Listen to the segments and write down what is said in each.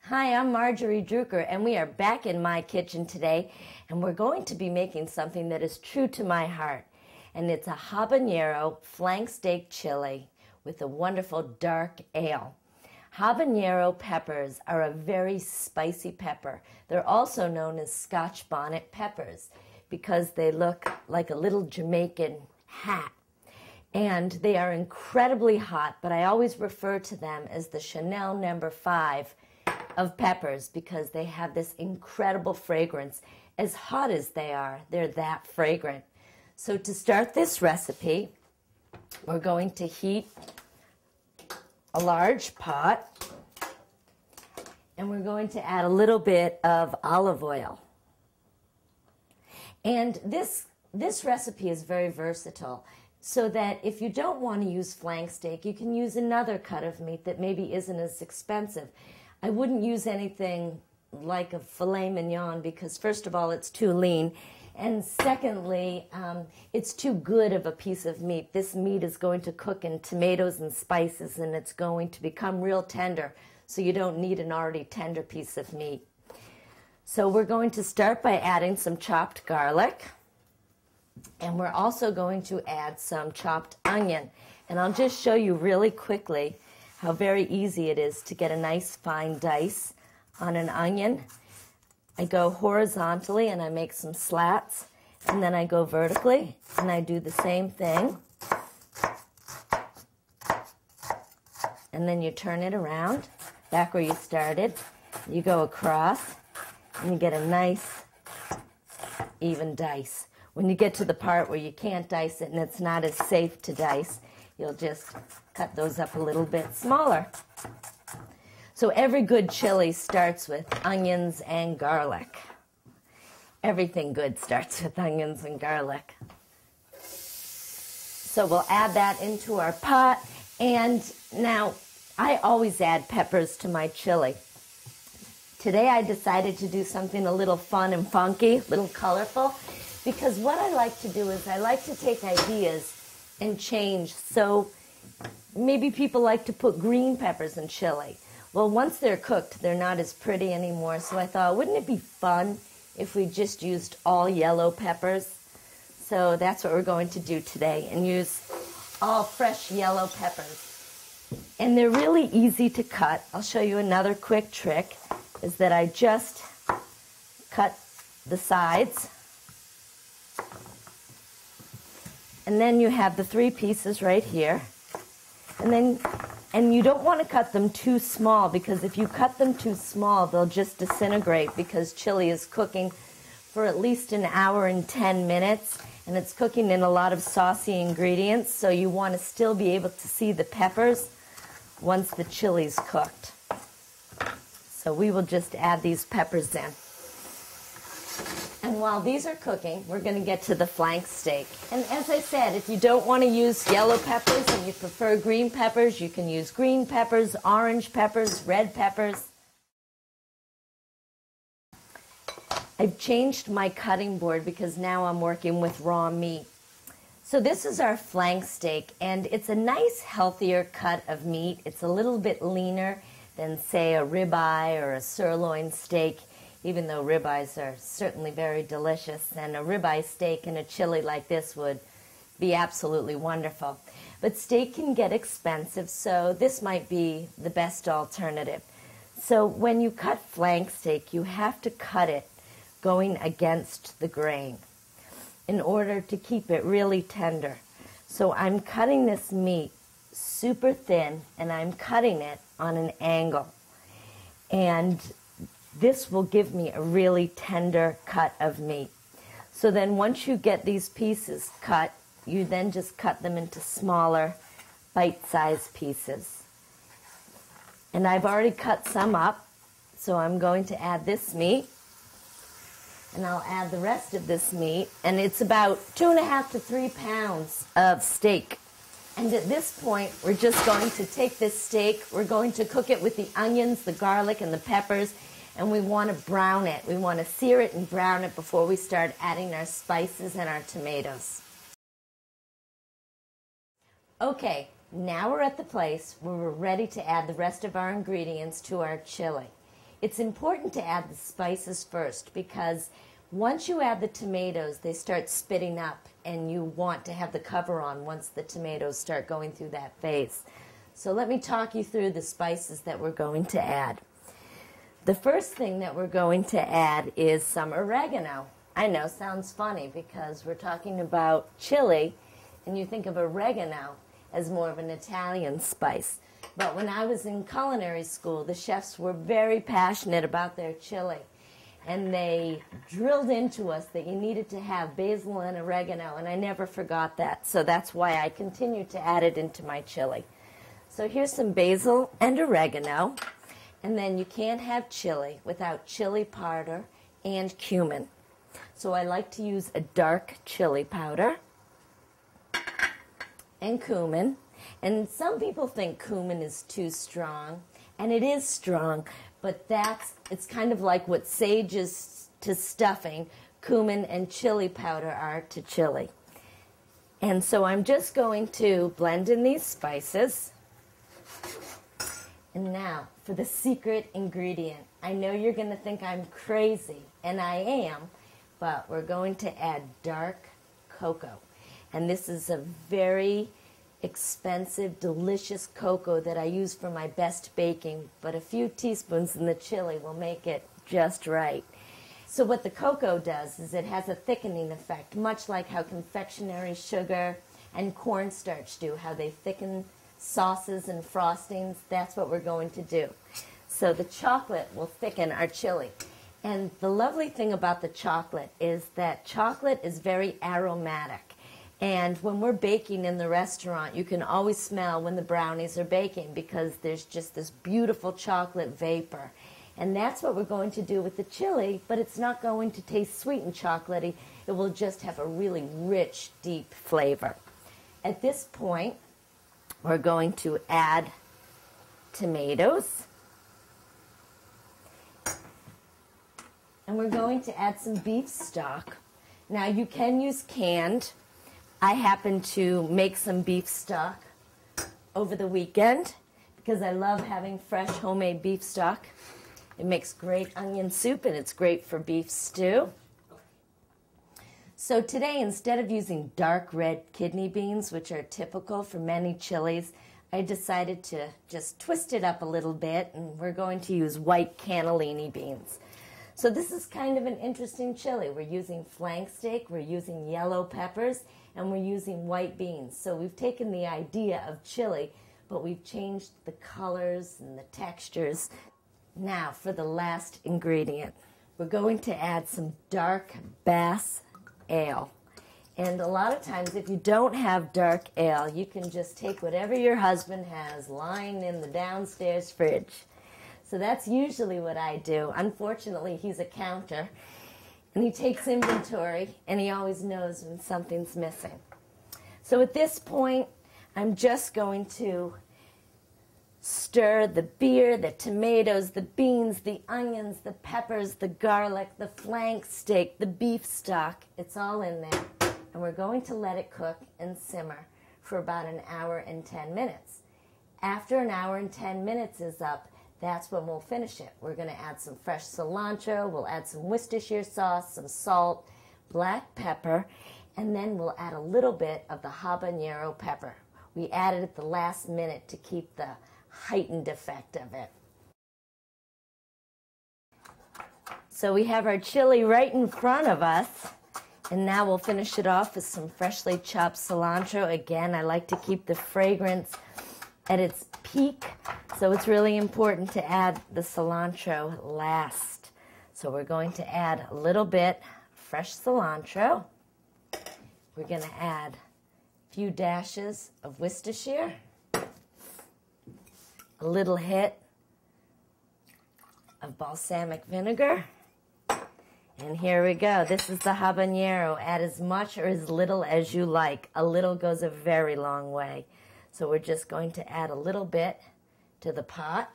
Hi, I'm Marjorie Druker, and we are back in my kitchen today, and we're going to be making something that is true to my heart, and it's a habanero flank steak chili with a wonderful dark ale. Habanero peppers are a very spicy pepper. They're also known as Scotch bonnet peppers because they look like a little Jamaican hat. And they are incredibly hot, but I always refer to them as the Chanel No. 5 of peppers because they have this incredible fragrance. As hot as they are, they're that fragrant. So to start this recipe, we're going to heat a large pot, and we're going to add a little bit of olive oil. And this recipe is very versatile, so that if you don't want to use flank steak, you can use another cut of meat that maybe isn't as expensive. I wouldn't use anything like a filet mignon because, first of all, it's too lean, and secondly, it's too good of a piece of meat. This meat is going to cook in tomatoes and spices, and it's going to become real tender, so you don't need an already tender piece of meat. So we're going to start by adding some chopped garlic, and we're also going to add some chopped onion. And I'll just show you really quickly how very easy it is to get a nice fine dice on an onion. I go horizontally and I make some slats, and then I go vertically and I do the same thing. And then you turn it around, back where you started. You go across and you get a nice even dice. When you get to the part where you can't dice it and it's not as safe to dice, you'll just cut those up a little bit smaller. So every good chili starts with onions and garlic. Everything good starts with onions and garlic. So we'll add that into our pot. And now, I always add peppers to my chili. Today I decided to do something a little fun and funky, a little colorful, because what I like to do is I like to take ideas and change. So maybe people like to put green peppers in chili. Well, once they're cooked, they're not as pretty anymore. So I thought, wouldn't it be fun if we just used all yellow peppers? So that's what we're going to do today, and use all fresh yellow peppers. And they're really easy to cut. I'll show you another quick trick, is that I just cut the sides. And then you have the 3 pieces right here. And you don't want to cut them too small, because if you cut them too small, they'll just disintegrate, because chili is cooking for at least an hour and 10 minutes, and it's cooking in a lot of saucy ingredients, so you want to still be able to see the peppers once the chili's cooked. So we will just add these peppers in. And while these are cooking, we're going to get to the flank steak. And as I said, if you don't want to use yellow peppers and you prefer green peppers, you can use green peppers, orange peppers, red peppers. I've changed my cutting board because now I'm working with raw meat. So this is our flank steak, and it's a nice, healthier cut of meat. It's a little bit leaner than, say, a ribeye or a sirloin steak, even though ribeyes are certainly very delicious, and a ribeye steak in a chili like this would be absolutely wonderful. But steak can get expensive, so this might be the best alternative. So when you cut flank steak, you have to cut it going against the grain in order to keep it really tender. So I'm cutting this meat super thin, and I'm cutting it on an angle. And this will give me a really tender cut of meat. So then once you get these pieces cut, you then just cut them into smaller, bite-sized pieces. And I've already cut some up, so I'm going to add this meat. And I'll add the rest of this meat, and it's about 2.5 to 3 pounds of steak. And at this point, we're just going to take this steak, we're going to cook it with the onions, the garlic, and the peppers, and we want to brown it. We want to sear it and brown it before we start adding our spices and our tomatoes. Okay, now we're at the place where we're ready to add the rest of our ingredients to our chili. It's important to add the spices first because once you add the tomatoes, they start spitting up and you want to have the cover on once the tomatoes start going through that phase. So let me talk you through the spices that we're going to add. The first thing that we're going to add is some oregano. I know, sounds funny because we're talking about chili and you think of oregano as more of an Italian spice. But when I was in culinary school, the chefs were very passionate about their chili. And they drilled into us that you needed to have basil and oregano, and I never forgot that. So that's why I continue to add it into my chili. So here's some basil and oregano. And then you can't have chili without chili powder and cumin. So I like to use a dark chili powder and cumin. And some people think cumin is too strong, and it is strong, but it's kind of like what sage is to stuffing, cumin and chili powder are to chili. And so I'm just going to blend in these spices. And now for the secret ingredient. I know you're going to think I'm crazy, and I am, but we're going to add dark cocoa. And this is a very expensive, delicious cocoa that I use for my best baking, but a few teaspoons in the chili will make it just right. So what the cocoa does is it has a thickening effect, much like how confectionery sugar and cornstarch do, how they thicken sauces and frostings. That's what we're going to do. So the chocolate will thicken our chili. And the lovely thing about the chocolate is that chocolate is very aromatic. And when we're baking in the restaurant, you can always smell when the brownies are baking because there's just this beautiful chocolate vapor. And that's what we're going to do with the chili, but it's not going to taste sweet and chocolatey. It will just have a really rich, deep flavor. At this point, we're going to add tomatoes. And we're going to add some beef stock. Now, you can use canned. I happen to make some beef stock over the weekend because I love having fresh homemade beef stock. It makes great onion soup and it's great for beef stew. So today, instead of using dark red kidney beans, which are typical for many chilies, I decided to just twist it up a little bit, and we're going to use white cannellini beans. So this is kind of an interesting chili. We're using flank steak, we're using yellow peppers, and we're using white beans. So we've taken the idea of chili, but we've changed the colors and the textures. Now for the last ingredient. We're going to add some dark Bass ale. And a lot of times if you don't have dark ale, you can just take whatever your husband has lying in the downstairs fridge. So that's usually what I do. Unfortunately, he's a counter, and he takes inventory, and he always knows when something's missing. So at this point, I'm just going to stir the beer, the tomatoes, the beans, the onions, the peppers, the garlic, the flank steak, the beef stock. It's all in there. And we're going to let it cook and simmer for about an hour and 10 minutes. After an hour and 10 minutes is up, that's when we'll finish it. We're going to add some fresh cilantro, we'll add some Worcestershire sauce, some salt, black pepper, and then we'll add a little bit of the habanero pepper. We added at the last minute to keep the heightened effect of it. So we have our chili right in front of us, and now we'll finish it off with some freshly chopped cilantro. Again, I like to keep the fragrance at its peak, so it's really important to add the cilantro last. So we're going to add a little bit fresh cilantro. We're going to add a few dashes of Worcestershire, a little hit of balsamic vinegar, and here we go. This is the habanero. Add as much or as little as you like. A little goes a very long way. So we're just going to add a little bit to the pot.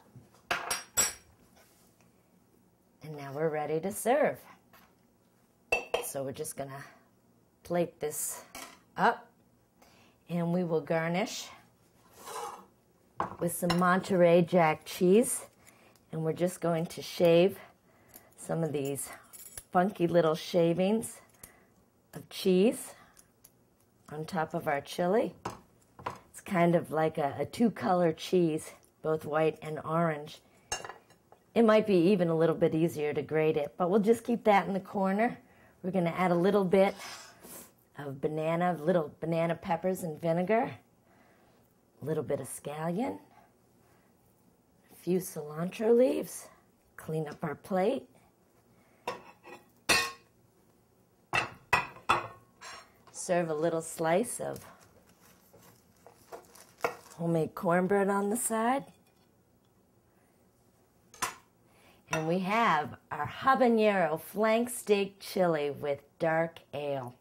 And now we're ready to serve. So we're just going to plate this up, and we will garnish with some Monterey Jack cheese. And we're just going to shave some of these funky little shavings of cheese on top of our chili. It's kind of like a two-color cheese, both white and orange. It might be even a little bit easier to grate it, but we'll just keep that in the corner. We're going to add a little bit of little banana peppers and vinegar, a little bit of scallion, a few cilantro leaves, clean up our plate. Serve a little slice of homemade cornbread on the side. And we have our habanero flank steak chili with dark ale.